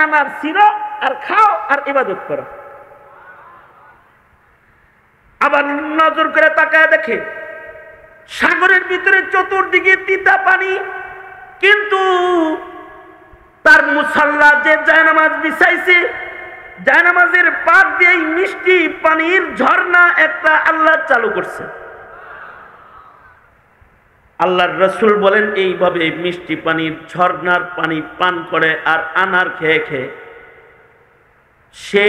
আনার ছিঁড়ো আর খাও আর ইবাদত করো। আবার নজর করে তাকায় দেখে সাগরের ভিতরে চতুর্দিকে তিতা পানি, কিন্তু তার মুসাল্লা যে জায়নামাজ বিছাইছে, জায়নামাজের পাক দিয়ে মিষ্টি পানির ঝর্ণা একটা আল্লাহ চালু করছে। আল্লাহর রাসূল বলেন এইভাবে মিষ্টি পানির ঝর্ণার পানি পান করে আর আনার খেয়ে খেয়ে সে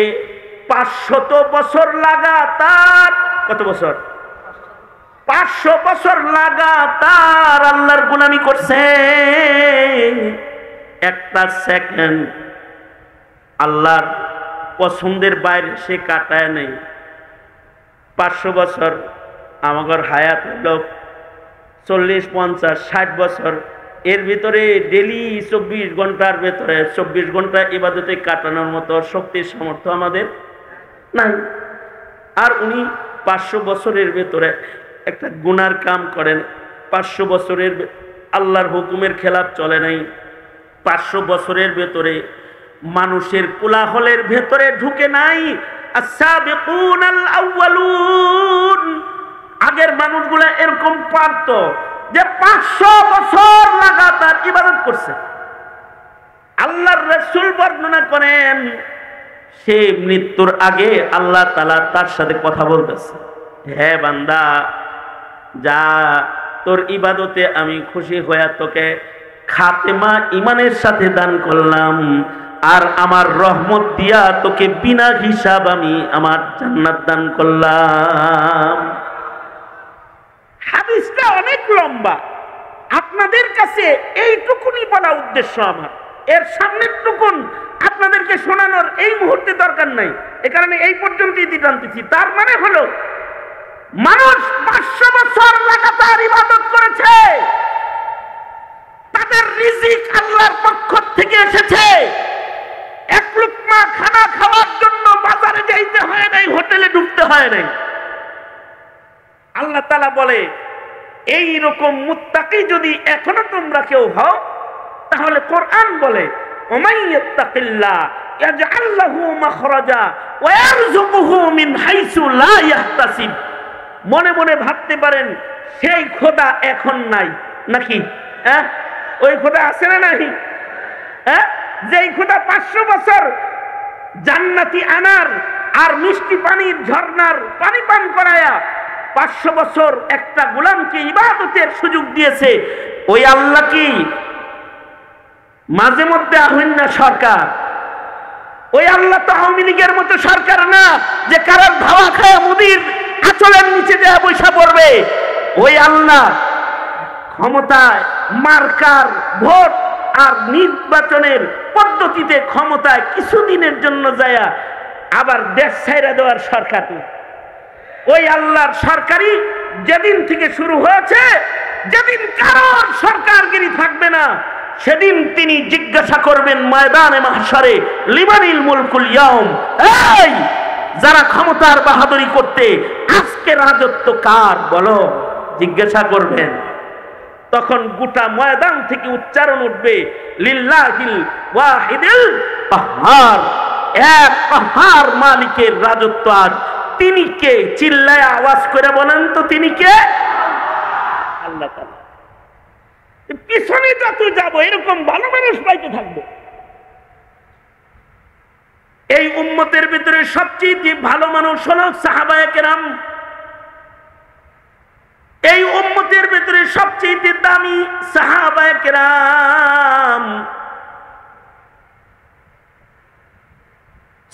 500 বছর লাগাতার, কত বছর? 500 বছর লাগাতার আল্লাহর গোলামি করছে। একটা সেকেন্ড আল্লাহর পছন্দের বাইরে সে কাটায় নেই। 500 বছর আমাদের হায়াত লোক 40, 50, 60 বছর, এর ভিতরে ডেলি 24 ঘন্টার ভেতরে 24 ঘন্টা ইবাদতে কাটানোর মতো শক্তির সামর্থ্য আমাদের নাই। আর উনি 500 বছরের ভেতরে একটা গুনার কাম করেন, 500 বছরের আল্লাহর হুকুমের খেলাফ চলে নাই। 500 বছরের ভেতরে মানুষের কোলাহলের ভেতরে ঢুকে নাই। আস-সাবিকুনাল আউয়ালুন, আগের মানুষগুলা এরকম পারত যে 500 বছর লাগাতার ইবাদত করছে। আল্লাহর রাসূল বর্ণনা করেন সে মৃত্যুর আগে আল্লাহ তাআলা তার সাথে কথা বলতেছে, হে বান্দা যা, তোর ইবাদতে আমি খুশি হয়ে তোকে খাতেমা ইমানের সাথে দান করলাম, আর আমার রহমত দিয়া তোকে বিনা হিসাব আমি আমার জান্নাত দান করলাম। হাদিসটা অনেক লম্বা, আপনাদের কাছে এইটুকুনি বলা উদ্দেশ্য আমার। এর সামনের টুকুন আপনাদেরকে শোনানোর এই মুহূর্তে দরকার নাই, এ কারণে এই পর্যন্তই দিতে আনতেছি। তার মানে হলো মানুষ 500 বছর লাগাতার ইবাদত করেছে, তাদের রিজিক আল্লাহর পক্ষ থেকে এসেছে। এক লুকমা খানা খাওয়ার জন্য বাজারে যাইতে হয় নাই, হোটেলে ঢুকতে হয় নাই। আল্লাহ তাআলা বলে এই রকম মুত্তাকি যদি এখনো তোমরা কেউ হও, তাহলে কোরআন বলে ওমাই ইয়াত্তাকিল্লাহ ইয়াজআল লাহু মাখরাজা ওয়া ইয়ারযুকুহু মিন হাইসু লা ইয়াহতাসিব। মনে মনে ভাবতে পারেন সেই খোদা এখন নাই নাকি? ওই খোদা আছে না নাই? যেই খোদা 500 বছর জান্নাতি আনার আর মিষ্টি পানির ঝর্ণার পানি পান করায়া 500 বছর একটা গোলামকে ইবাদতের সুযোগ দিয়েছে, ওই আল্লাহ কি মাঝে মধ্যে আহ্বান না সরকার? ওই আল্লাহ তো আওয়ামী লীগের মতো সরকার না যে কারোর ধাওয়া খায় মুদির আঁচলের নিচে দেয়া পয়সা পড়বে। ওই আল্লাহ ক্ষমতায় মার্কার ভোট আর নির্বাচনের পদ্ধতিতে ক্ষমতায় কিছুদিনের জন্য যায়া আবার দেশ ছাইরা দেওয়ার সরকার। ওই আল্লাহর সরকারি যেদিন থেকে শুরু হয়েছে, যেদিন কারোর সরকারগিরি থাকবে না, সেদিন তিনি জিজ্ঞাসা করবেন ময়দানে মাহশারে লিমানিল মুলকুল ইয়াউম, এই যারা ক্ষমতার বাহাদুরি করতে আজকে রাজত্ব কার বলো, জিজ্ঞাসা করবেন। তখন গোটা ময়দান থেকে উচ্চারণ উঠবে লিল্লাহিল ওয়াহিদিল কাহ্হার, এক কাহ্হার মালিকের রাজত্ব আজ। তিনি কে? চিল্লায় আওয়াজ করে বলেন তো তিনি কে? আল্লাহ তাআলা। পিছনে যত যাবো এরকম ভালো মানুষ পাইতে থাকবো। এই উম্মতের ভিতরে সবচেয়ে ভালো মানুষ হলো সাহাবায়ে কেরাম। এই উম্মতের ভিতরে সবচেয়ে দামি সাহাবায়ে কেরাম।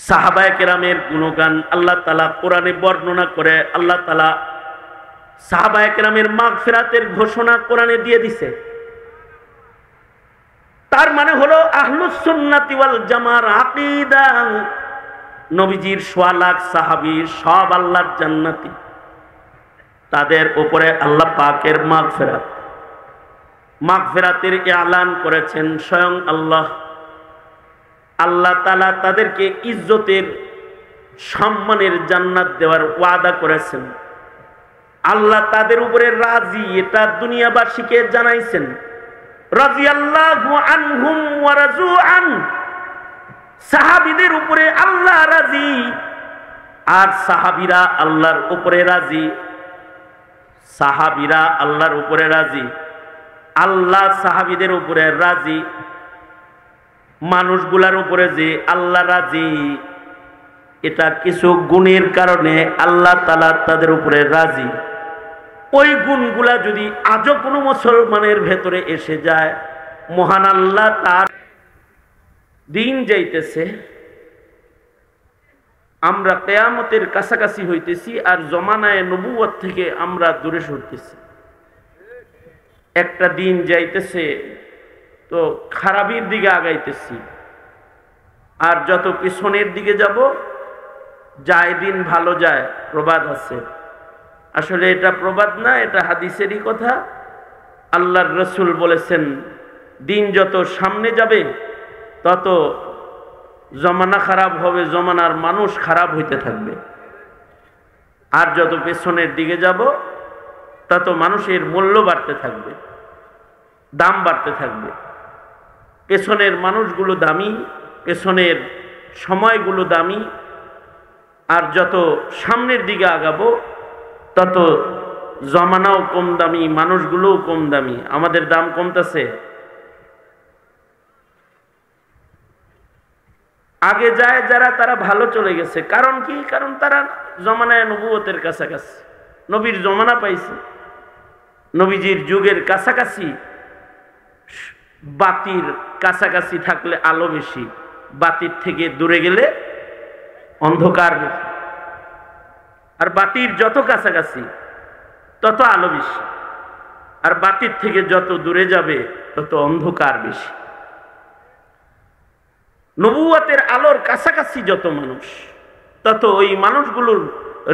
সাহাবায়ে কেরামের গুণগান আল্লাহ তাআলা কোরআনে বর্ণনা করে। আল্লাহ তাআলা সাহাবায়ে কেরামের মাগফিরাতের ঘোষণা কোরআনে দিয়ে দিছে। তার মানে হলো আহলুস সুন্নাতি ওয়াল জামার আকীদা, নবীজির 1.25 লাখ সাহাবী সব আল্লাহর জান্নাতি। তাদের উপরে আল্লাহ পাকের মাগফিরাত, মাগফিরাতের এলান করেছেন স্বয়ং আল্লাহ। আল্লাহ তাআলা তাদেরকে ইজ্জতের সম্মানের জান্নাত দেওয়ার ওয়াদা করেছেন। আল্লাহ তাদের উপরে রাজি, এটা দুনিয়াবাসীকে জানাইছেন। রাদিয়াল্লাহু আনহুম ওয়া রাজু আন, সাহাবীদের উপরে আল্লাহ রাজি, আর সাহাবীরা আল্লাহর উপরে রাজি। সাহাবীরা আল্লাহর উপরে রাজি, আল্লাহ সাহাবীদের উপরে রাজি। মানুষগুলার উপরে যে আল্লাহ রাজি, এটা কিছু গুণের কারণে আল্লাহ তাআলা তাদের উপরে রাজি। ওই গুণগুলা যদি আজও কোনো মুসলমানের ভেতরে এসে যায়, মহান আল্লাহ তার দিন যাইতেছে, আমরা কিয়ামতের কাছাকাছি হইতেছি, আর জমানায়ে নবুয়ত থেকে আমরা দূরে সরতেছি। একটা দিন যাইতেছে তো খারাপির দিকে আগাইতেছি, আর যত পিছনের দিকে যাব, যায় দিন ভালো যায়, প্রবাদ আছে। আসলে এটা প্রবাদ না, এটা হাদিসেরই কথা। আল্লাহর রসুল বলেছেন, দিন যত সামনে যাবে তত জমানা খারাপ হবে, জমানার মানুষ খারাপ হইতে থাকবে। আর যত পেছনের দিকে যাব তত মানুষের মূল্য বাড়তে থাকবে, দাম বাড়তে থাকবে। পেছনের মানুষগুলো দামি, পেছনের সময়গুলো দামি, আর যত সামনের দিকে আগাবো তত জমানাও কম দামি, মানুষগুলোও কম দামি। আমাদের দাম কমতেছে। আগে যায় যারা, তারা ভালো চলে গেছে। কারণ কি? কারণ তারা জমানায় নবুয়তের কাছাকাছি, নবীর জমানা পাইছে, নবীজির যুগের কাছাকাছি। বাতির কাছাকাছি থাকলে আলো বেশি, বাতির থেকে দূরে গেলে অন্ধকার বেশি। আর বাতির যত কাছাকাছি তত আলো বেশি, আর বাতির থেকে যত দূরে যাবে তত অন্ধকার বেশি। নবুয়তের আলোর কাছাকাছি যত মানুষ, তত ওই মানুষগুলোর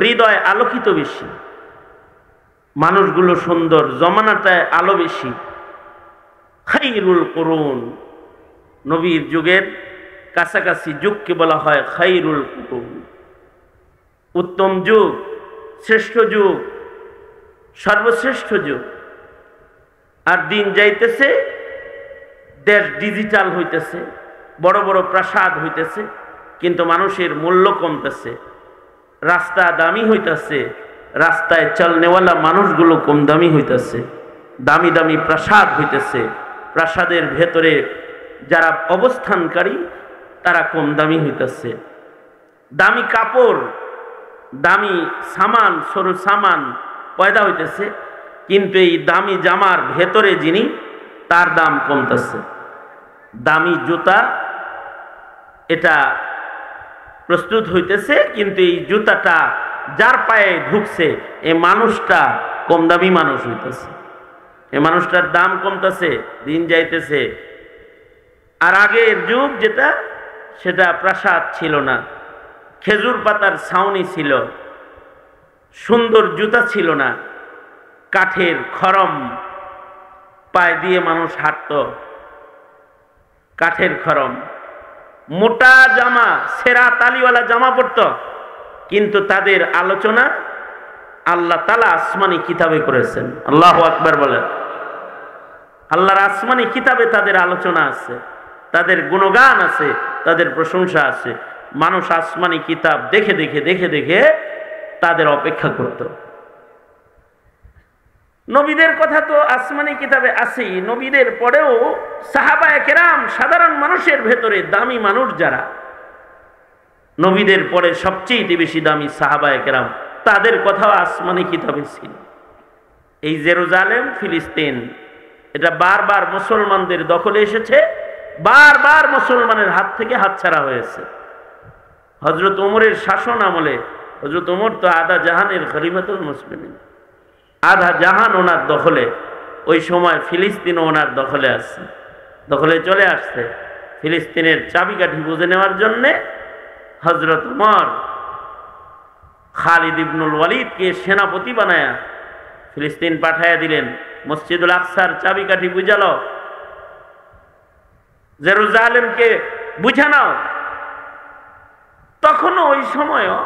হৃদয় আলোকিত বেশি, মানুষগুলো সুন্দর, জমানাটায় আলো বেশি। খাইরুল কুরুন, নবীর যুগের কাছাকাছি যুগকে বলা হয় খাইরুল কুরুন, উত্তম যুগ, শ্রেষ্ঠ যুগ, সর্বশ্রেষ্ঠ যুগ। আর দিন যাইতেছে, দেশ ডিজিটাল হইতেছে, বড় বড় প্রাসাদ হইতেছে, কিন্তু মানুষের মূল্য কমতেছে। রাস্তা দামি হইতেছে, রাস্তায় চলনেওয়ালা মানুষগুলো কম দামি হইতেছে। দামি দামি প্রাসাদ হইতেছে, প্রাসাদের ভেতরে যারা অবস্থানকারী তারা কম দামি হইতেছে। দামি কাপড়, দামি সামান, সরু সামান পয়দা হইতেছে, কিন্তু এই দামি জামার ভেতরে যিনি, তার দাম কমতেছে। দামি জুতা এটা প্রস্তুত হইতেছে, কিন্তু এই জুতাটা যার পায়ে ঢুকছে এই মানুষটা কম দামি মানুষ হইতেছে, এই মানুষটার দাম কমতেছে, দিন যাইতেছে। আর আগের যুগ যেটা, সেটা প্রাসাদ ছিল না, খেজুর পাতার ছাউনি ছিল, সুন্দর জুতা ছিল না, কাঠের খরম পায়ে দিয়ে মানুষ হাঁটত, কাঠের খরম, মোটা জামা, সেরা তালিওয়ালা জামা পরত। কিন্তু তাদের আলোচনা আল্লাহ তাআলা আসমানি কিতাবে করেছেন। আল্লাহু আকবার বলেন। আল্লাহর আসমানি কিতাবে তাদের আলোচনা আছে, তাদের গুণগান আছে, তাদের প্রশংসা আছে। মানুষ আসমানি কিতাব দেখে দেখে দেখে দেখে তাদের অপেক্ষা করত। নবীদের কথা তো আসমানি কিতাবে আছেই, নবীদের পরেও সাহাবায়ে কেরাম, সাধারণ মানুষের ভেতরে দামি মানুষ যারা, নবীদের পরে সবচেয়ে বেশি দামি সাহাবায়ে কেরাম, তাদের কথাও আসমানি কিতাবে ছিল। এই জেরুজালেম, ফিলিস্তিন, এটা বারবার মুসলমানদের দখলে এসেছে, বারবার মুসলমানের হাত থেকে হাতছাড়া হয়েছে। হযরত ওমরের শাসন আমলে, হযরত ওমর তো আধা জাহানের খলিফাতুল মুসলিমিন, আধা জাহান ওনার দখলে। ওই সময় ফিলিস্তিনও ওনার দখলে আসছে, দখলে চলে আসছে। ফিলিস্তিনের চাবিকাঠি বুঝে নেওয়ার জন্যে হযরত ওমর খালিদ ইবনুল ওয়ালিদকে সেনাপতি বানায়া ফিলিস্তিন পাঠাইয়া দিলেন। মসজিদুল আকসার চাবিকাঠি বুঝালো, জেরুজালেমকে বুঝা নাও। তখনও ওই সময়ও,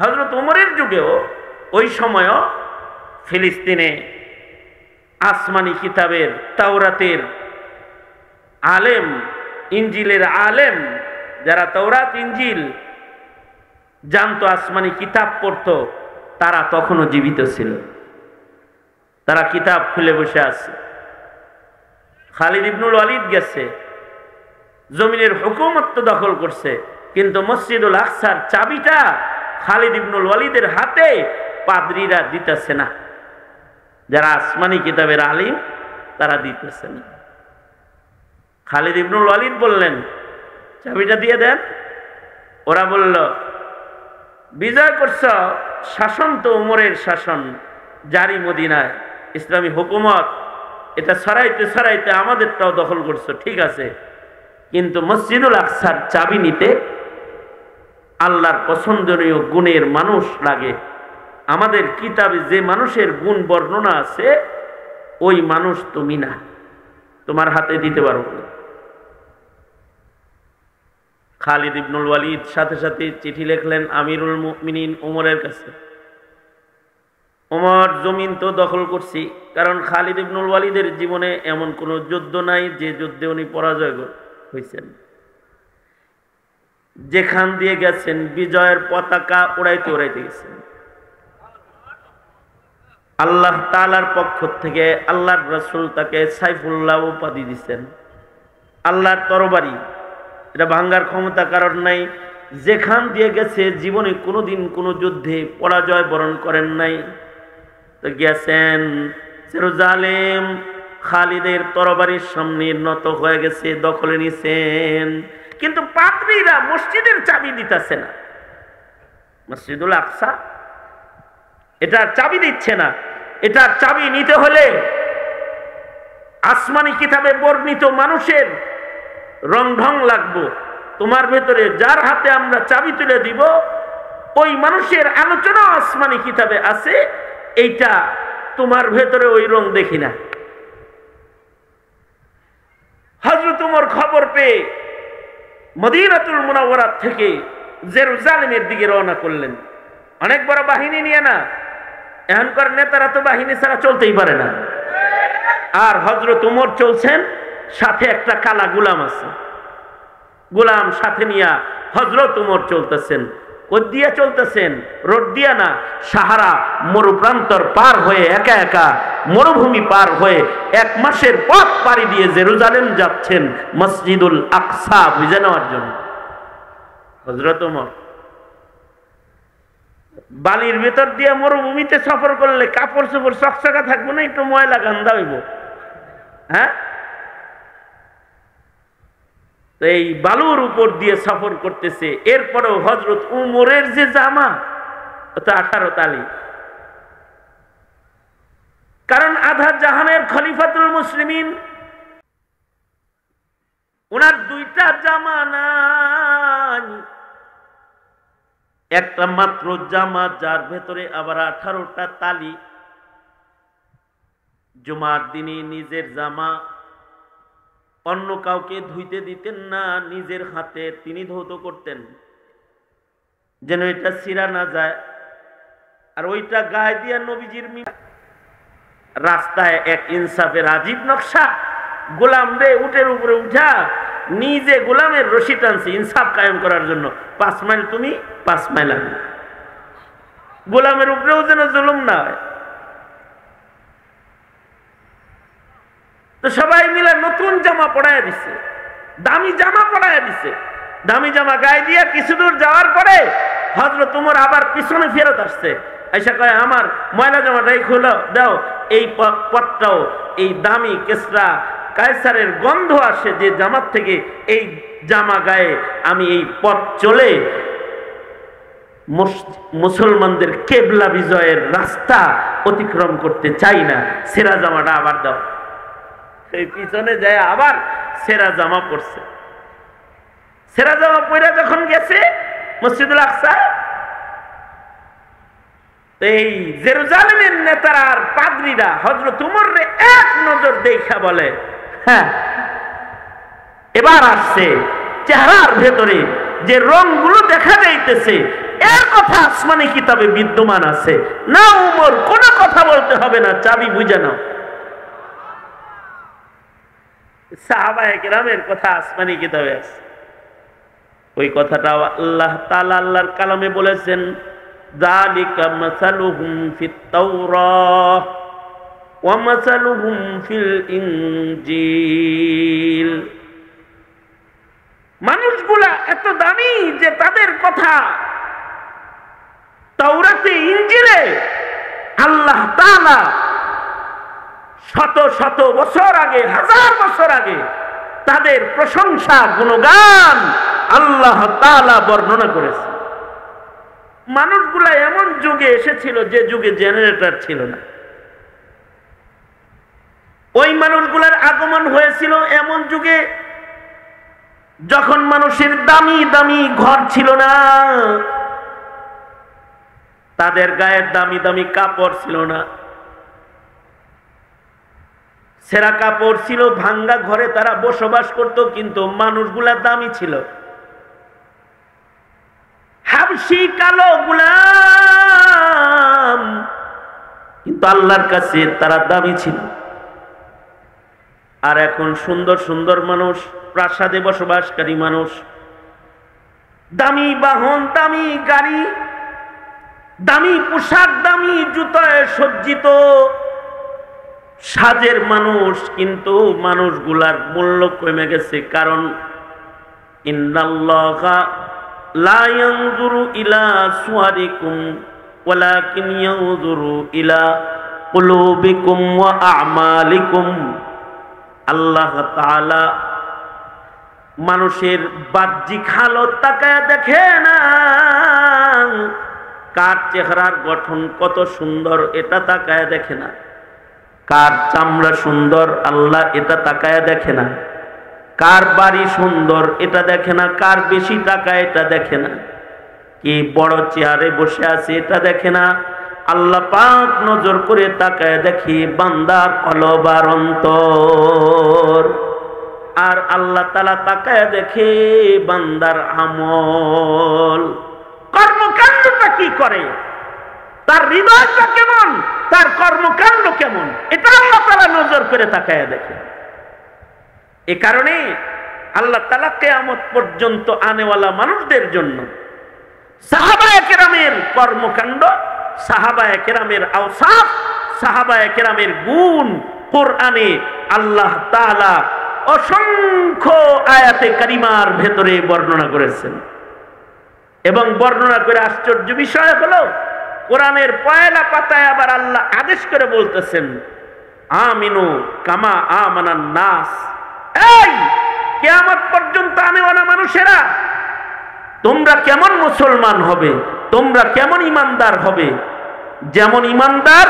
হযরত ওমরের যুগেও, ওই সময়ও ফিলিস্তিনে আসমানি কিতাবের, তাওরাতের আলেম, ইঞ্জিলের আলেম যারা তাওরাত ইনজিল জানতো, আসমানি কিতাব পড়তো, তারা তখনও জীবিত ছিল। তারা কিতাব খুলে বসে আছে। খালিদ ইবনুল ওয়ালিদ গেছে, জমিনের হুকুমত দখল করছে, কিন্তু মসজিদুল আকসার চাবিটা খালিদ ইবনুল ওয়ালিদের হাতে পাদ্রীরা দিতেছে না। যারা আসমানি কিতাবের আলিম তারা দিতেছে না। খালিদ ইবনুল ওয়ালিদ বললেন, চাবিটা দিয়ে দেন। ওরা বলল, বিজয় করছ, শাসন তো উমরের শাসন, জারি মদিনায়, ইসলামী হুকুমত, এটা ছড়াইতে ছড়াইতে আমাদেরটাও দখল করছো, ঠিক আছে, কিন্তু মসজিদুল আকসার চাবি নিতে আল্লাহর পছন্দনীয় গুণের মানুষ লাগে। আমাদের কিতাবে যে মানুষের গুণ বর্ণনা আছে, ওই মানুষ তুমি না, তোমার হাতে দিতে পারবো না। খালিদ ইবনুল ওয়ালিদ সাথে সাথে চিঠি লিখলেন আমিরুল মুমিনিন ওমরের কাছে। ওমর, জমিন তো দখল করছি, কারণ খালিদ ইবনুল ওয়ালিদের জীবনে এমন কোন যুদ্ধ নাই যে যুদ্ধে উনি পরাজয় হয়েছেন। যেখান দিয়ে গেছেন বিজয়ের পতাকা উড়াইতে উড়াইতে গেছেন। আল্লাহ তাআলার পক্ষ থেকে আল্লাহর রাসূল তাকে সাইফুল্লাহ উপাধি দিচ্ছেন। আল্লাহর তরবারি, এটা ভাঙ্গার ক্ষমতা কারণ নাই। যেখান দিয়ে গেছে জীবনে কোনোদিন কোনো যুদ্ধে পরাজয় বরণ করেন নাই। তো গেছেন জেরুজালেম, খালিদের তরবারির সামনে নত হয়ে গেছে, দখলে নিছেন, কিন্তু পাদ্রীরা মসজিদের চাবি দিতেছে না। মসজিদুল আকসা এটার চাবি দিচ্ছে না। এটার চাবি নিতে হলে আসমানি কিতাবে বর্ণিত মানুষের রং ঢং লাগবো। তোমার ভেতরে যার হাতে আমরা চাবি তুলে দিব, ওই মানুষের আলোচনা আসমানি কিতাবে আছে, এইটা তোমার ভেতরে ওই রং দেখি না। হযরত ওমর খবর পেয়ে মদিনাতুল মুনাওয়ারা থেকে জেরুজালেমের দিকে রওনা করলেন। অনেক বড় বাহিনী নিয়ে না, এখনকার নেতারা তো বাহিনী ছাড়া চলতেই পারে না। আর হযরত ওমর চলছেন, সাথে একটা কালা গোলাম আছে, গোলাম সাথে নিয়ে হযরত ওমর চলতেছেন। কোথ দিয়া চলতেছেন? রোড দিয়া না, সাহারা মরুপ্রান্তর পার হয়ে, একা একা মরুভূমি পার হয়ে 1 মাসের পথ পাড়ি দিয়ে জেরুজালেম যাচ্ছেন মসজিদুল আকসা বুঝে নেওয়ার জন্য। হযরত ওমর বালির ভেতর দিয়ে মরুভূমিতে সফর করলে কাপড় চোপড় চকচকা থাকবো না, একটু ময়লা গান্ধা হইব। হ্যাঁ, এই বালুর উপর দিয়ে সফর করতেছে। এরপরেও হযরত উমরের যে জামা, ওটা 18 তালি, কারণ আধা জাহানের খলিফাতুল মুসলিমিন, ওনার 2টা জামা নাই, একটা মাত্র জামা, যার ভেতরে আবার 18টা তালি। জুমার দিনে নিজের জামা অন্য কাউকে ধুইতে দিতেন না, নিজের হাতে তিনি ধৌত করতেন, যেন এটা ছিঁড়া না যায়। আর ওইটা গায়ে দিয়া নবীজির রাস্তায় এক ইনসাফের আজীব নকশা। গোলাম রে উটের উপরে উঠা নিজে গোলামের রশি টানছে ইনসাফ কায়েম করার জন্য। 5 মাইল তুমি, 5 মাইল আমি, গোলামের উপরেও যেন জুলুম না হয়। তো সবাই মিলে নতুন জামা পড়াইয়া দিছে, দামি জামা পড়াইয়া দিছে। দামি জামা গায়ে দিয়া কিছু দূর যাওয়ার পরে হযরত ওমর আবার পিছনে ফেরত আসছে, আইসা কয়, আমার ময়লা জামাটাই খুলো দাও। এই পথটাও এই দামি কেসরা কায়সারের গন্ধ আসে যে জামার থেকে, এই জামা গায়ে আমি এই পথ চলে মুসলমানদের কেবলা বিজয়ের রাস্তা অতিক্রম করতে চাই না, সেরা জামাটা আবার দাও। এই পিছনে যায় আবার সেরা জামা পড়ছে। সেরা জামা পরে যখন গেছে মসজিদুল আকসা, এই জেরুজালেমের নেতারা আর পাদ্রীরা হযরত ওমরে এক নজর দেখা বলে, হ্যাঁ এবার আসছে চেহারার ভেতরে যে রংগুলো দেখা যাইতেছে, এর কথা আসমানি কিতাবে বিদ্যমান আছে না। ওমর কোনো কথা বলতে হবে না, চাবি বুঝে নাও। সাহাবায়ে কেরামের কথা আসমানি কিতাবে আছে। ওই কথাটা আল্লাহ তাআলা আল্লাহর কালামে বলেছেন, যালিকা মাসালুহুম ফিত তাওরাহ ওয়া মাসালুহুম ফিল ইনজিল। মানুষগুলা এত দামি যে তাদের কথা তাওরাতে, ইনজিলে আল্লাহ তাআলা শত শত বছর আগে, হাজার বছর আগে তাদের প্রশংসা, গুণগান আল্লাহ তাআলা বর্ণনা করেছে। মানুষগুলা এমন যুগে এসেছিল যে যুগে জেনারেটর ছিল না। ওই মানুষগুলার আগমন হয়েছিল এমন যুগে যখন মানুষের দামি দামি ঘর ছিল না, তাদের গায়ে দামি দামি কাপড় ছিল না, ছেঁড়া কাপড় ছিল, ভাঙ্গা ঘরে তারা বসবাস করত, কিন্তু মানুষগুলা দামি ছিল। হাবশি কালো গোলাম, কিন্তু আল্লাহর কাছে তারা দামি ছিল। আর এখন সুন্দর সুন্দর মানুষ, প্রাসাদে বসবাসকারী মানুষ, দামি বাহন, দামি গাড়ি, দামি পোশাক, দামি জুতোয় সজ্জিত সাজের মানুষ, কিন্তু মানুষগুলার মূল্য কমে গেছে। কারণ ইন্নাল্লাহা লা ইয়ানজুরু ইলা সুওয়ারিকুম ওয়ালাকিন ইয়ানজুরু ইলা কুলুবিকুম ওয়া আ'মালিকুম। আল্লাহ তাআলা মানুষের বাহ্যিক হালত তাকায় দেখে না, কার চেহারার গঠন কত সুন্দর এটা তাকায় দেখে না, কার চামড়া সুন্দর আল্লাহ এটা তাকায় দেখে না, কার বাড়ি সুন্দর এটা দেখে না, কার বেশি টাকা এটা দেখে না, কি বড় চেয়ারে বসে আছে এটা দেখে না। আল্লাহ পাক নজর করে তাকায় দেখি বান্দার কলব আর অন্তর। আর আল্লাহ তাআলা তাকায় দেখে বান্দার আমল, কর্মকাণ্ডটা কি করে, তার হৃদয়টা কেমন, তার কর্মকাণ্ড কেমন, এটা আল্লাহ তাআলা নজর করে তাকায় দেখে। এ কারণে আল্লাহ তাআলা কিয়ামত পর্যন্ত আনেওয়ালা মানুষদের জন্য সাহাবায়ে কেরামের কর্মকাণ্ড, সাহাবায়ে কেরামের আওসাফ, সাহাবায়ে কেরামের গুণ কোরআনে আল্লাহ তাআলা অসংখ্য আয়াতে কারিমার ভেতরে বর্ণনা করেছেন। এবং বর্ণনা করে আশ্চর্য বিষয় হলো, কোরআনের পয়লা পাতায় আবার আল্লাহ আদেশ করে বলতেছেন, আমিনু কামা আমানান নাস। এই কিয়ামত পর্যন্ত আনেওয়ালা মানুষেরা, তোমরা কেমন মুসলমান হবে, তোমরা কেমন ইমানদার হবে, যেমন ইমানদার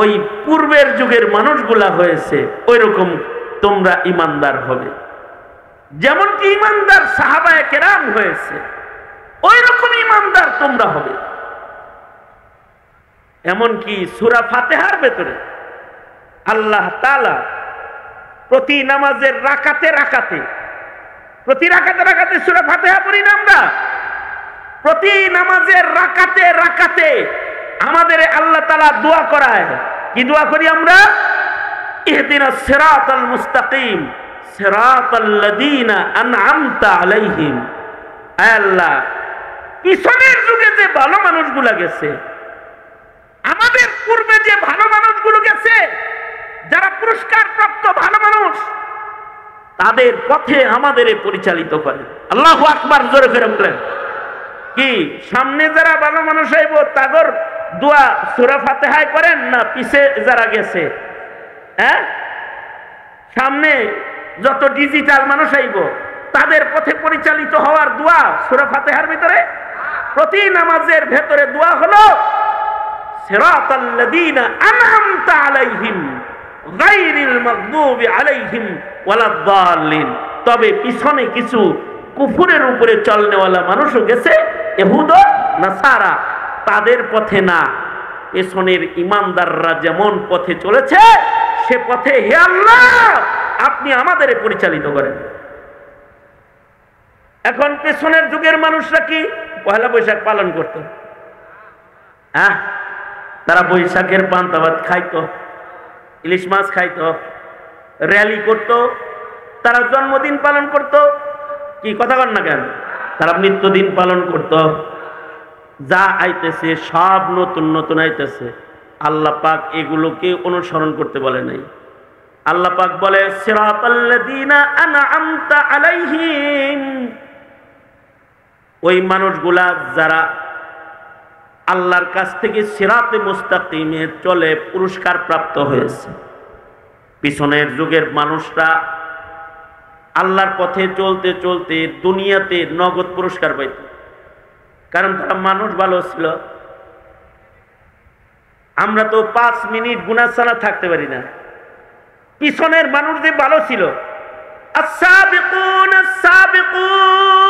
ওই পূর্বের যুগের মানুষগুলা হয়েছে ওই রকম তোমরা ইমানদার হবে। যেমন কি ইমানদার সাহাবায়ে কেরাম হয়েছে ওই রকম ইমানদার তোমরা হবে। এমন কি সূরা ফাতিহার ভেতরে আল্লাহ তাআলা প্রতি নামাজের রাকাতে রাকাতে, প্রতি রাকাতে রাকাতে সূরা ফাতিহা পড়ি না আমরা, প্রতি নামাজের রাকাতে রাকাতে আমাদের আল্লাহ তাআলা দোয়া করায়। কি দোয়া করি আমরা? ইহদিনাস সিরাতাল মুস্তাকিম সিরাতাল্লাযীনা আন'আমতা আলাইহিম। আল্লাহ, পিছনের যুগে যে ভালো মানুষগুলো গেছে, আমাদের পূর্বে যে ভালো মানুষগুলো গেছে, যারা পুরস্কার প্রাপ্ত ভালো মানুষ, তাদের পথে আমাদের পরিচালিত করে। আল্লাহু আকবার, জোরে ফেরে বলেন। কি সামনে যারা ভালো মানুষ আইব তাদের দোয়া সূরা ফাতিহায় করেন না পিছে যারা গেছে? হ্যাঁ, সামনে যত ডিজিটাল মানুষ আইব তাদের পথে পরিচালিত হওয়ার দোয়া সূরা ফাতিহার ভিতরে। প্রতি নামাজের ভেতরে দোয়া হলো সিরাতাল্লাযীনা আন'আমতা আলাইহিম গায়রিল মাগদুবি আলাইহিম ওয়ালাদ-দাল্লিন। তবে পিছনে কিছু কুফরের উপরে চলনেওয়ালা মানুষও গেছে, ইহুদ নাসারা, তাদের পথে না, পেছনের ইমানদাররা যেমন পথে চলেছে সে পথে হে আল্লাহ আপনি আমাদের পরিচালিত করেন। এখন পেছনের যুগের মানুষরা কি পয়লা বৈশাখ পালন করত? হ্যাঁ, তারা বৈশাখের পান্তা ভাত খাইতো, ইলিশ মাছ খাইতো, র্যালি করত, তারা জন্মদিন পালন করত। কি কথা বল না কেন? তারা নিত্যদিন পালন করত। যা আইতেছে সব নতুন নতুন আইতেছে, আল্লাহ পাক এগুলোকে অনুসরণ করতে বলে নাই। আল্লাহ পাক বলে সিরাতাল্লাযীনা আনআমতা আলাইহিম, ওই মানুষগুলা যারা আল্লাহর কাছ থেকে সিরাতে মুস্তাকিমে চলে পুরস্কার প্রাপ্ত হয়েছে। পিছনের যুগের মানুষরা আল্লাহর পথে চলতে চলতে দুনিয়াতে নগদ পুরস্কার পাইত, কারণ তারা মানুষ ভালো ছিল। আমরা তো 5 মিনিট গুনাহ ছাড়া থাকতে পারি না। পিছনের মানুষ যে ভালো ছিল, আস-সাবিকুন আস-সাবিকুন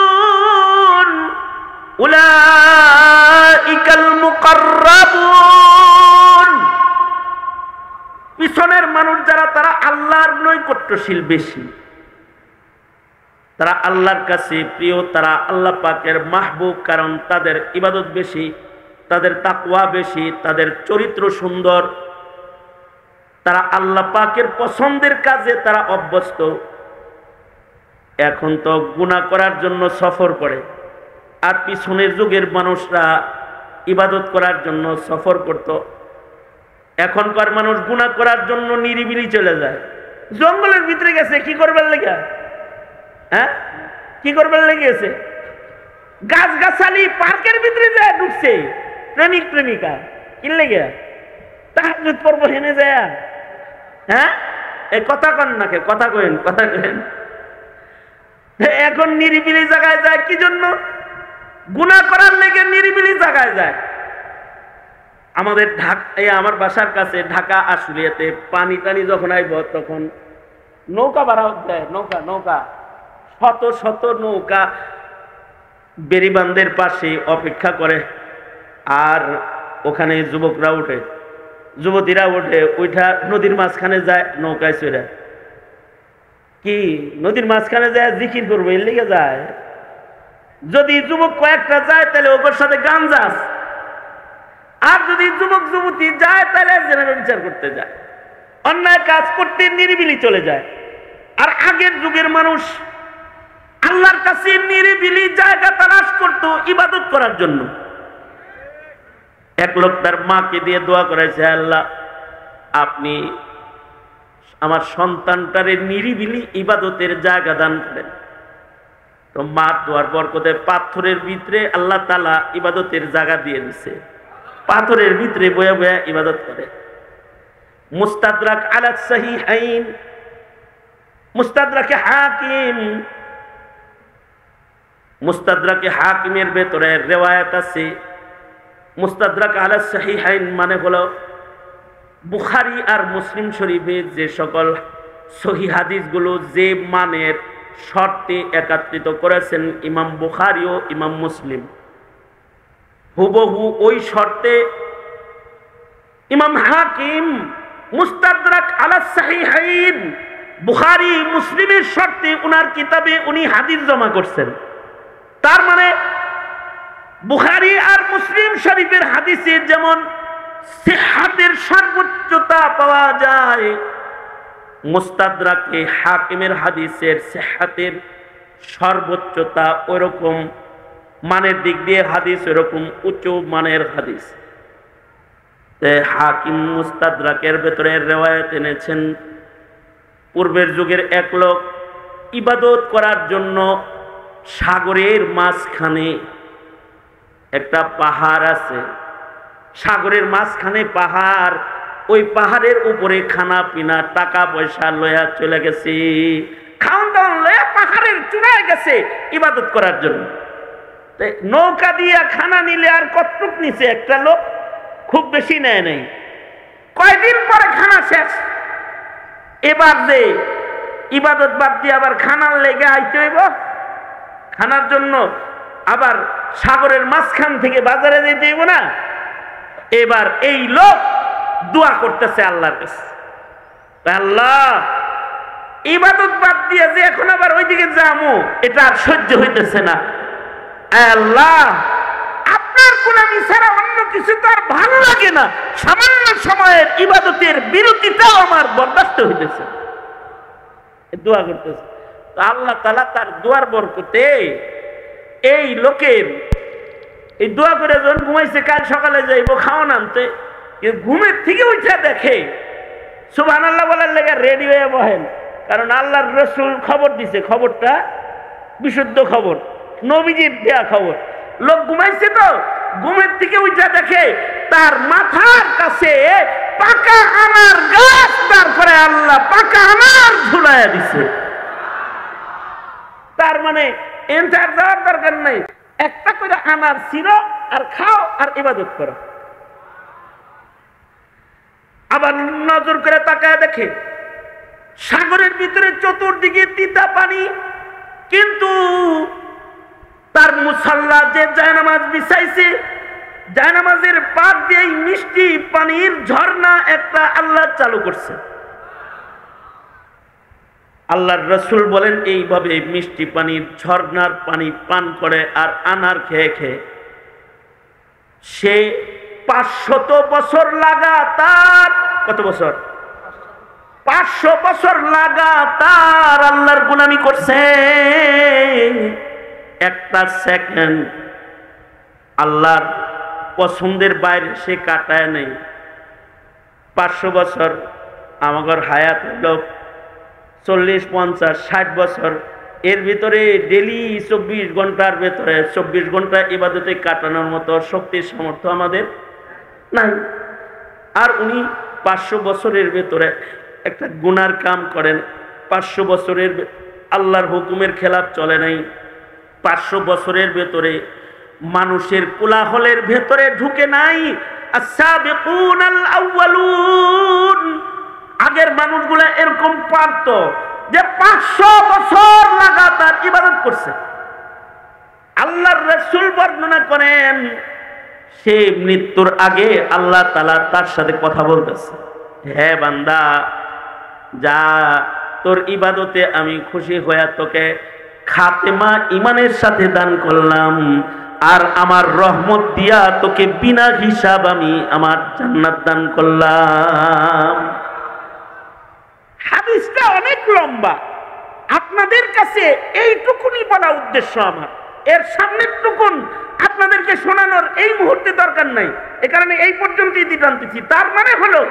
উলাইকাল মুকাররাবুন, পিছনের মানুষ যারা তারা আল্লাহর নৈকট্যশীল বেশি, তারা আল্লাহর কাছে প্রিয়, তারা আল্লাহ পাকের মাহবুব, কারণ তাদের ইবাদত বেশি, তাদের তাকওয়া বেশি, তাদের চরিত্র সুন্দর, তারা আল্লাহ পাকের পছন্দের কাজে তারা অভ্যস্ত। এখন তো গুনাহ করার জন্য সফর করে, আর পিছনের যুগের মানুষরা ইবাদত করার জন্য সফর করত। এখনকার মানুষ গুনাহ করার জন্য নিরিবিলি চলে যায়, জঙ্গলের ভিতরে গেছে কি করবার লেগে, হ্যাঁ কি করবার লেগেছে, গাছ গাছালি পার্কের ভিতরে যায় ঢুকছে, প্রেমিক প্রেমিকা কি লেগে তাহাজ্জুদ পড়ব হেনে যায়, হ্যাঁ এই কথা কন নাকি, কথা কইন কথা কইন। এখন নিরিবিলি জায়গায় যায় কি জন্য, গুনাহ করার লেগে নিরিবিলি জায়গায় যায়। আমাদের আমার বাসার কাছে ঢাকা আশুলিয়াতে পানি টানি যখন আইব তখন নৌকা ভাড়া দেয়, নৌকা নৌকা শত শত নৌকা বেরিবান্ধের পাশে অপেক্ষা করে, আর ওখানে যুবকরা উঠে, যুবতীরা উঠে, ওইটা নদীর মাঝখানে যায় নৌকায় চড়ে, কি নদীর মাঝখানে যায় জিকির করবো এর লেগে যায়। যদি যুবক কয়েকটা যায় তাহলে ওর সাথে গান যাস, আর যদি যুবক যুবতী যায় তাহলে জেনারেল বিচার করতে যায়, অন্যায় কাজ করতে নিরিবিলি চলে যায়। আর আগের যুগের মানুষ আল্লাহর কাছে নিরিবিলি জায়গা তালাশ করত ইবাদত করার জন্য। এক লোক তার মাকে দিয়ে দোয়া করেছে, আল্লাহ আপনি আমার সন্তানটারে নিরিবিলি ইবাদতের জায়গা দান করেন। তো মা দোয়ার বরকতে পাথরের ভিতরে আল্লাহ তাআলা ইবাদতের জায়গা দিয়ে দিছে, পাথরের ভিতরে বয়া বয়া ইবাদত করে। মুস্তাদরাক আলা সাহিহাইন, মুস্তাদরাকে হাকিম, মুস্তাদরাকে হাকিমের ভেতরে রিওয়ায়াত আছে। মুস্তাদরাক আলা সাহিহাইন মানে হলো বুখারী আর মুসলিম শরীফে যে সকল সহিহ হাদিসগুলো যে মানের শর্তে একত্রিত করেছেন ইমাম বুখারী ও ইমাম মুসলিম, হুবহু ওই শর্তে ইমাম হাকিম মুস্তাদরাক আলা সাহিহাইন বুখারী মুসলিমের শর্তে উনার কিতাবে উনি হাদিস জমা করছেন। তার মানে বুখারী আর মুসলিম শরীফের হাদিসে যেমন সিহহাতের সর্বোচ্চতা পাওয়া যায়, মুস্তাদরাকে হাকিমের হাদিসের সিহহাতের সর্বোচ্চতা ওইরকম মানের দিক দিয়ে হাদিস ওইরকম উচ্চ মানের হাদিস। হাকিম মুস্তাদরাকের ভেতরে রিওয়ায়াত এনেছেন, পূর্বের যুগের এক লোক ইবাদত করার জন্য সাগরের মাঝখানে একটা পাহাড় আছে, সাগরের মাঝখানে পাহাড়, ওই পাহাড়ের উপরে খানা পিনা টাকা পয়সা লয়া চলে গেছে, খাওয়ান দাওয়ান লয়া পাহাড়ের চূড়ায় গেছে ইবাদত করার জন্য। নৌকা দিয়া খানা নিলে আর কতটুক নিছে একটা লোক, খুব বেশি নেয় নাই। কয়দিন পরে খানা শেষ, এবার যে ইবাদত বাদ দিয়ে আবার খানার লেগে আইতে হইব, খানার জন্য আবার সাগরের মাঝখান থেকে বাজারে যেতে হইব না। এবার এই লোক দোয়া করতেছে আল্লাহর কাছে, আল্লাহ ইবাদত বাদ দিয়ে যে এখন আবার ওইদিকে যামু এটা আর সহ্য হইতেছে না, আল্লাহ আপনার গোলামি ছাড়া অন্য কিছু তো আর ভালো লাগে না, সামান্য সময়ের ইবাদতের বিরতিটাও আমার বরদাস্ত হইতেছে। দোয়া করতেছে, আল্লাহ তাআলা তার দোয়ার বরকতে এই লোকের এই দোয়া করে যখন ঘুমাইছে কাল সকালে যাইব খাওয়ান আনতে, ঘুমের থেকে উঠে দেখে সুবহানাল্লাহ বলার লেগে রেডি হয়ে বহেন, কারণ আল্লাহর রাসূল খবর দিছে, খবরটা বিশুদ্ধ খবর, নবীজির দেয়া খবর। লোক ঘুমাইছে তো ঘুমের থেকে উঠে দেখে তার মাথার কাছে পাকা আনার গাছ, তারপরে আল্লাহ পাকা আনার ঝুলাইয়া দিছে। তার মানে এন্টার যাওয়ার দরকার নাই, একটা করে আনার ছিঁড়ো আর খাও আর ইবাদত করো। আবার নজর করে তাকায় দেখে সাগরের ভিতরে চতুর্দিকে তিতা পানি, কিন্তু তার মুসাল্লা যে জায়নামাজ বিছাইছে, জায়নামাজের পাক দিয়ে মিষ্টি পানির ঝর্ণা একটা আল্লাহ চালু করছে। আল্লাহর রাসূল বলেন এইভাবে মিষ্টি পানির ঝর্ণার পানি পান করে আর আনার খেয়ে খেয়ে সে 500 বছর লাগাতার, কত বছর? 500 বছর লাগাতার আল্লাহর গোলামি করছে। একটা সেকেন্ড আল্লাহর পছন্দের বাইরে সে কাটায় নেই। 500 বছর আমাদের হায়াত লোক 40, 50, 60 বছর, এর ভিতরে ডেলি 24 ঘন্টার ভেতরে 24 ঘন্টা ইবাদতে কাটানোর মতো শক্তি সামর্থ্য আমাদের নাই। আর উনি 500 বছরের ভেতরে একটা গুনার কাম করেন, 500 বছরের আল্লাহর হুকুমের খেলাফ চলে নাই, 500 বছরের ভেতরে মানুষের কোলাহলের ভেতরে ঢুকে নাই। আস-সাবিকুনাল আউয়ালুন, আগের মানুষগুলো এরকম পারত যে 500 বছর লাগাতার ইবাদত করছে। আল্লাহর রাসূল বর্ণনা করেন সে মৃত্যুর আগে আল্লাহ তাআলা তার সাথে কথা বলতেছে, হে বান্দা যা, তোর ইবাদতে আমি খুশি হয়ে তোকে খাতেমা ইমানের সাথে দান করলাম, আর আমার রহমত দিয়া তোকে বিনা হিসাব আমি আমার জান্নাত দান করলাম। হাদিসটা অনেক লম্বা, আপনাদের কাছে এইটুকুনি বলা উদ্দেশ্য আমার, এর সামনের টুকুন আপনাদেরকে শোনানোর এই মুহূর্তে দরকার নাই, এ কারণে এই পর্যন্তই দিতে আনতেছি। তার মানে হলো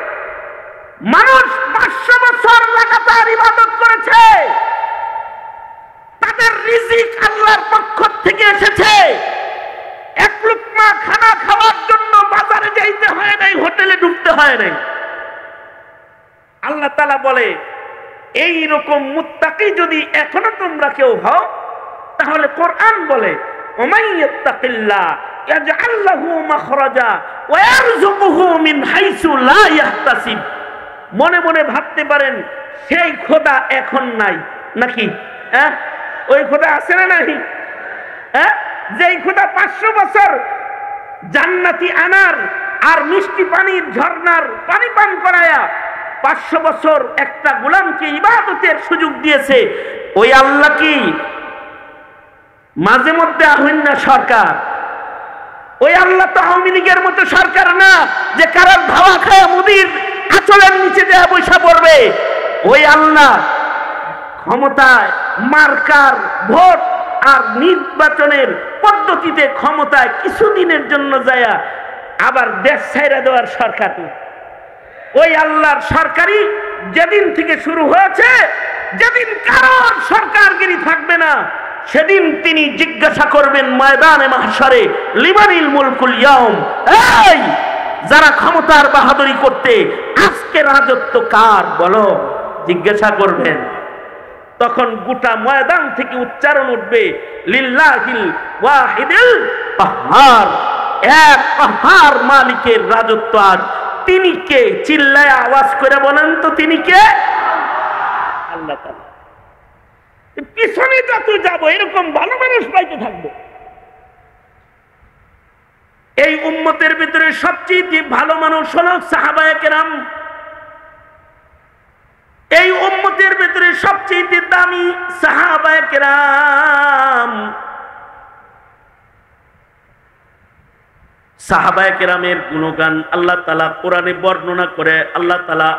মানুষ 500 বছর লাগাতার ইবাদত করেছে, তাদের রিজিক আল্লাহর পক্ষ থেকে এসেছে, এক লুকমা খানা খাওয়ার জন্য বাজারে যাইতে হয় নাই, হোটেলে ঢুকতে হয় নাই। আল্লাহ তাআলা বলে এই রকম মুত্তাকি যদি এখনো তোমরা কেউ হও, তাহলে কোরআন বলে ওমাইয়াত্তাকিল্লাহ ইয়াজআল লাহু মাখরাজা ওয়া ইয়ারযুকুহু মিন হাইসু লা ইয়াহতাসিব। মনে মনে ভাবতে পারেন সেই খোদা এখন নাই নাকি? ওই খোদা আছে না নাই? যেই খোদা 500 বছর জান্নাতি আনার আর মিষ্টি পানির ঝর্ণার পানি পান করায়া 500 বছর একটা গোলামকে ইবাদতের সুযোগ দিয়েছে, ওই আল্লাহ কি মাঝে মধ্যে আহ্বান না সরকার? ওই আল্লাহ তো আওয়ামী লীগের মতো সরকার না যে কারোর ধাওয়া খায় মুদির আঁচলের নিচে দেয়া পয়সা পড়বে। ওই আল্লাহ ক্ষমতায় মার্কার ভোট আর নির্বাচনের পদ্ধতিতে ক্ষমতায় কিছুদিনের জন্য যায়া আবার দেশ ছাইরা দেওয়ার সরকার। ওই আল্লাহর সরকারি যেদিন থেকে শুরু হয়েছে, যেদিন কারোর সরকারগিরি থাকবে না, সেদিন তিনি জিজ্ঞাসা করবেন ময়দানে মাহশারে, লিমানিল মুলকুল ইয়াউম, এই যারা ক্ষমতার বাহাদুরি করতে আজকে রাজত্ব কার বলো, জিজ্ঞাসা করবেন। তখন গোটা ময়দান থেকে উচ্চারণ উঠবে লিল্লাহিল ওয়াহিদিল কাহ্হার, এক কাহ্হার মালিকের রাজত্ব আজ। তিনি কে? চিল্লায় আওয়াজ করে বলেন তো তিনি কে? আল্লাহ তাআলা। পিছনে যত যাব এরকম ভালো মানুষ পাইতে থাকবো। এই উম্মতের ভিতরে সবচেয়ে ভালো মানুষ হলো সাহাবায়ে কেরাম। এই উম্মতের ভিতরে সবচেয়ে দামি সাহাবায়ে কেরাম। সাহাবায়ে কেরামের গুণগান আল্লাহ তাআলা কোরআনে বর্ণনা করে, আল্লাহ তাআলা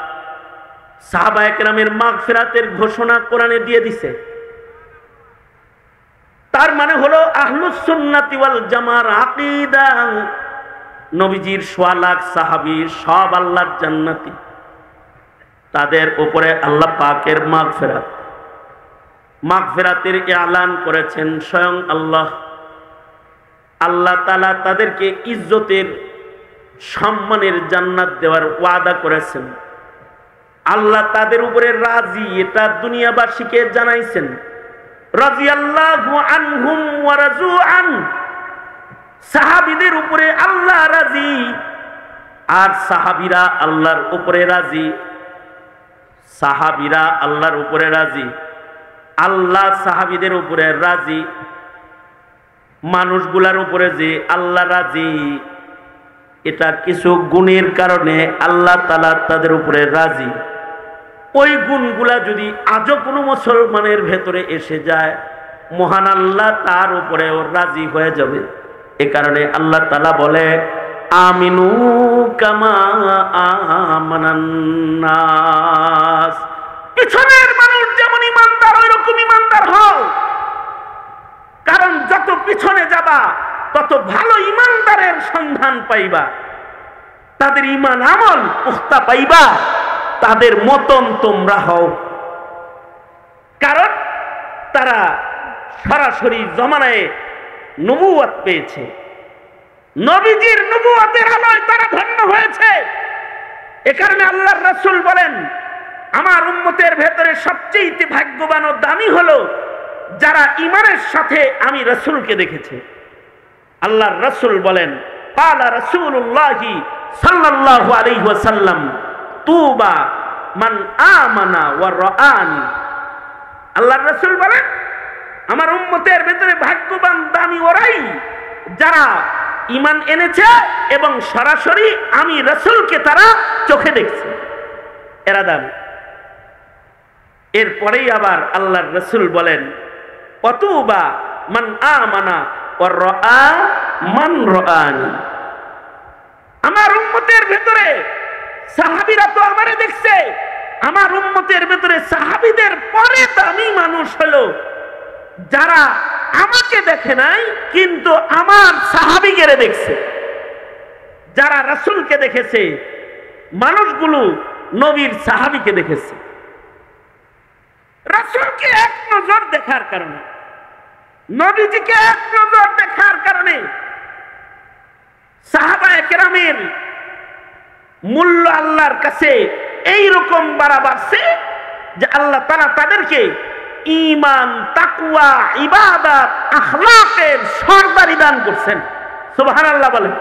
সাহাবায়ে কেরামের মাগফিরাতের ঘোষণা কোরআনে দিয়ে দিছে। তার মানে হলো আহলুস সুন্নাতি ওয়াল জামার আকীদা, নবীজির 1.25 লাখ সাহাবী সব আল্লাহর জান্নাতি, তাদের উপরে আল্লাহ পাকের মাগফিরাতের ইলান করেছেন স্বয়ং আল্লাহ। আল্লাহ তাআলা তাদেরকে ইজ্জতের সম্মানের জান্নাত দেওয়ার ওয়াদা করেছেন। আল্লাহ তাদের উপরে রাজি, এটা দুনিয়াবাসীকে জানাইছেন। রাদিয়াল্লাহু আনহুম ওয়া রাজু আন, সাহাবীদের উপরে আল্লাহ রাজি আর সাহাবীরা আল্লাহর উপরে রাজি। সাহাবীরা আল্লাহর উপরে রাজি, আল্লাহ সাহাবীদের উপরে রাজি। মানুষগুলার উপরে যে আল্লাহ রাজি, এটা কিছু গুণের কারণে আল্লাহ তাআলা তাদের উপরে রাজি। ওই গুণগুলা যদি আজও কোনো মুসলমানের ভেতরে এসে যায়, মহান আল্লাহ তার উপরেও রাজি হয়ে যাবে। এ কারণে আল্লাহ তাআলা বলে আমিনু কামা আমানান নাস, পিছনের মানুষ যেমন ইমানদার ওই রকম ইমানদার হও। কারণ যত পিছনে যাবা তত ভালো ইমানদারের সন্ধান পাইবা, তাদের ঈমান আমল পুখতা পাইবা, তাদের মতন তোমরা হও। কারণ তারা সরাসরি জমানায় নবুয়ত পেয়েছে, নবীজির নবুয়তের আলোয় তারা ধন্য হয়েছে। এ কারণে আল্লাহর রাসূল বলেন, আমার উম্মতের ভেতরে সবচেয়ে ভাগ্যবান ও দামি হলো যারা ঈমানের সাথে আমি রাসূলকে দেখেছে। আল্লাহর রাসূল বলেন, ক্বালা রাসূলুল্লাহি সাল্লাল্লাহু আলাইহি ওয়াসাল্লাম তুবা মান আমানা ওয়া রাআনি। আল্লাহর রাসূল বলেন, আমার উম্মতের ভেতরে ভাগ্যবান দামি ওরাই যারা ঈমান এনেছে এবং সরাসরি আমি রাসূলকে তারা চোখে দেখছে, এরা দামি। এরপরেই আবার আল্লাহর রাসূল বলেন, অতুবা মান আমানা ওয়া রাআ মান রাআনি। আমার উম্মতের ভেতরে সাহাবীরা তো আমারে দেখছে, আমার উম্মতের ভেতরে সাহাবীদের পরে দামি মানুষ হলো যারা আমাকে দেখে নাই কিন্তু আমার সাহাবীকে দেখছে। যারা রাসূলকে দেখেছে, মানুষগুলো নবীর সাহাবীকে দেখেছে। রাসূলকে এক নজর দেখার কারণে, নবীজিকে এক নজর দেখার কারণে সাহাবায়ে কেরামের মূল্য আল্লাহর কাছে এইরকম বাড়ছে যে আল্লাহ তাআলা তাদেরকে ঈমান, তাকওয়া, ইবাদত, আখলাকের সরদারি দান করছেন। সুবহানাল্লাহ বলেন।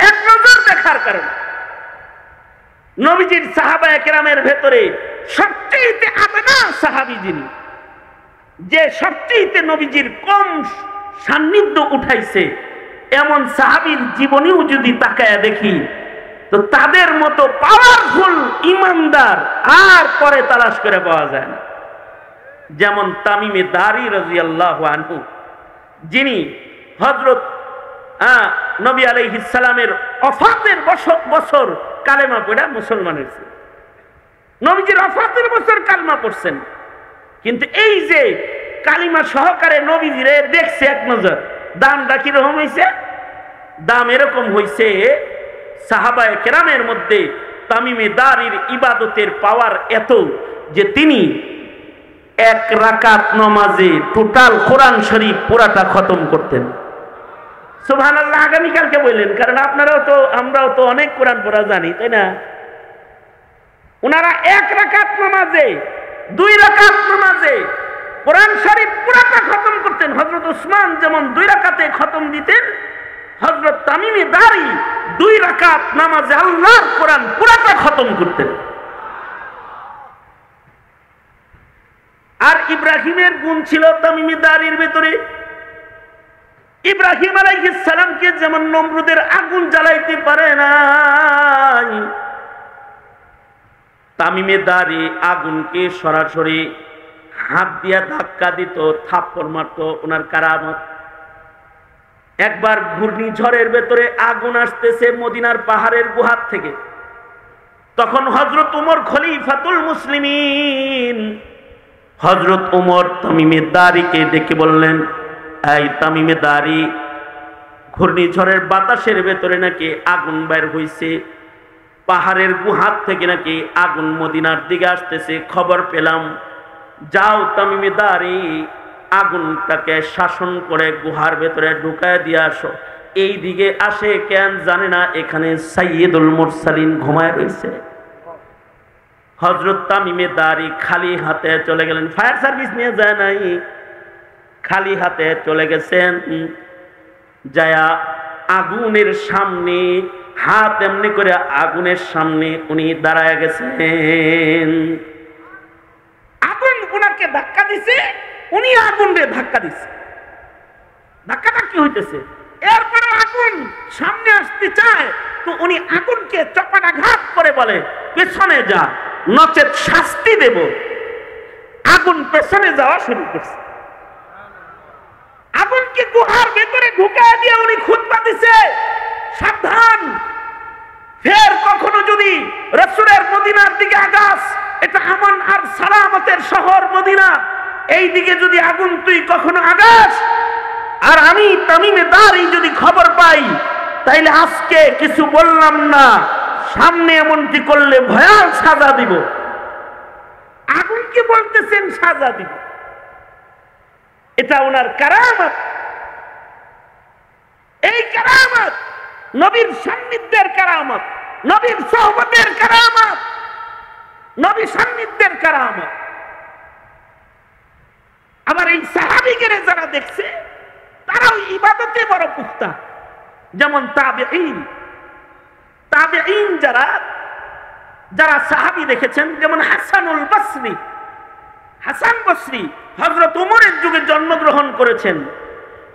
এক নজর দেখার কারণে নবীজির সাহাবায়ে কেরামের ভেতরে সবচেয়ে আদনা সাহাবী যিনি, যে সবচেয়ে নবীজির কম সান্নিধ্য উঠাইছে, এমন সাহাবীর জীবনেও যদি তাকায়া দেখি তো তাদের মতো পাওয়ারফুল ইমানদার আর পরে তালাশ করে পাওয়া যায় না। যেমন তামিমে দারি রাদিয়াল্লাহু আনহু, যিনি হযরত নবী আলাইহিস সালামের ওফাতের বছর কালেমা পড়া মুসলমান হয়েছে। নবীজির ওফাতের বছর কালেমা পড়ছেন, কিন্তু এই যে কালিমা সহকারে নবীজিরে দেখছে এক নজর, দামটা কিরকম হয়েছে? দাম এরকম হয়েছে, সাহাবায়ে কেরামের মধ্যে তামিমে দারির ইবাদতের পাওয়ার এত যে তিনি 1 রাকাত নামাজে টোটাল কোরআন শরীফ পুরাটা খতম করতেন। সুবহানাল্লাহ। আগামীকালকে বললেন, কারণ আপনারাও তো আমরাও তো অনেক কোরআন পড়া জানি, তাই না? ওনারা 1 রাকাত নামাজে, 2 রাকাত নামাজে কোরআন শরীফ পুরাটা খতম করতেন। হযরত উসমান যেমন 2 রাকাতে খতম দিতেন, হযরত তামিমে দারি 2 রাকাত নামাজে আল্লাহর কোরআন পুরাটা খতম করতেন। আর ইব্রাহিমের গুণ ছিল তামিমে দারির ভেতরে। ইব্রাহিম আলাইহিস সালামকে যেমন নমরুদের আগুন জ্বালাইতে পারে নাই, তামিমে দারি আগুনকে সরাসরি হাত দিয়া ধাক্কা দিত, থাপ্পড় মারত, ওনার কারামত। একবার ঘূর্ণিঝড়ের ভেতরে আগুন আসতেছে মদিনার পাহাড়ের গুহার থেকে, তখন হযরত উমর খলিফাতুল মুসলিমিন, হযরত উমর তামিমে দারিকে ডেকে বললেন, এই তামিমে দারি, ঘূর্ণিঝড়ের বাতাসের ভেতরে নাকি আগুন বের হইছে, পাহাড়ের গুহার থেকে নাকি আগুন মদিনার দিকে আসতেছে, খবর পেলাম। যাও তামিমে দারি, আগুনটাকে শাসন করে গুহার ভেতরে ঢুকায় দিয়ে আসো। এই দিকে আসে কেন জানে না, এখানে সাইয়্যিদুল মুরসালিন ঘুমায় রয়েছে। হযরত তামিমে দারি খালি হাতে চলে গেলেন, ফায়ার সার্ভিস নিয়ে যায় নাই, খালি হাতে চলে গেছেন। যায়া আগুনের সামনে হাত এমনি করে আগুনের সামনে উনি দাঁড়ায় গেছেন। আগুন উনাকে ধাক্কা দিছে, উনি আগুনকে ধাক্কা দিছে। ধাক্কাটা কি হইতেছে? এরপরে আগুন সামনে আসতে চায়, তো উনি আগুনকে চপাটাঘাত করে বলে পেছনে যা, নচেত শাস্তি দেব। আগুন পেছনে যাওয়া শুরু করছে। আগুনকে গুহার ভেতরে ঢুকায় দিয়ে উনি খুতবা দিছে, সাবধান, ফের কখনো যদি রাসূলের মদিনার দিকে আগাস, এটা আমন আর সালামতের শহর মদিনা, এই দিকে যদি আগুন তুই কখনো আগাস, আর আমি তামিমে দারি যদি খবর পাই, তাইলে আজকে কিছু বললাম না, সামনে এমনটি করলে ভয়াল সাজা দিব। আগুনকে বলতেছেন সাজা দিব, এটা ওনার কারামত। এই কারামত নবীর সান্নিধ্যের কারামত, নবীর সোহবতের কারামত, নবী সান্নিধ্যের কারামত। আবার এই সাহাবীগণে যারা দেখছে, তারাও ইবাদতে বড় পুখতা। যেমন তাবেঈন, তাবেঈন যারা যারা সাহাবী দেখেছেন, যেমন হাসানুল বসরি, হাসান বসরি হযরত উমরের যুগে জন্মগ্রহণ করেছেন।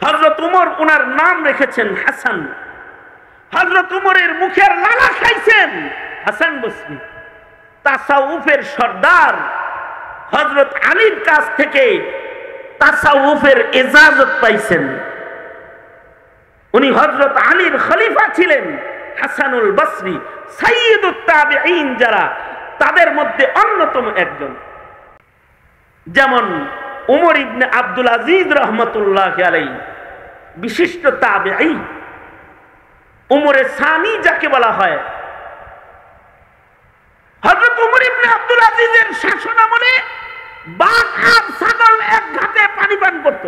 হযরত উমর ওনার নাম রেখেছেন হাসান। হযরত উমরের মুখের লালা খাইছেন হাসান বসরি। তাসাউফের সর্দার হযরত আলীর কাছ থেকে তাসাউফের ইজাজত পাইছেন। উনি হযরত আলীর খলিফা ছিলেন। হাসানুল বসরি সাইয়্যিদুত তাবেঈন যারা, তাদের মধ্যে অন্যতম একজন। যেমন উমর ইবনে আব্দুল আজিজ রহমতুল্লাহি আলাইহি, বিশিষ্ট তাবেঈ, উমরে সানি যাকে বলা হয়। হযরত উমর ইবনে আব্দুল আজিজের শাসনামলে বাঘ আর ছাগল এক ঘাটে পানি পান করত।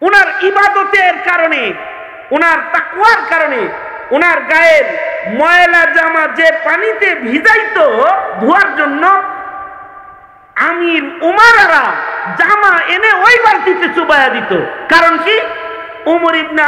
উনার ইবাদতের কারণে, উনার তাকওয়ার কারণে, উনার গায়ের ময়লা জামা যে পানিতে ভিজাইতো ধোয়ার জন্য, আমির উমারারা জামা এনে ওই বালতিতে চুবাইয়া দিত। কারণ কি? উমর ইবনে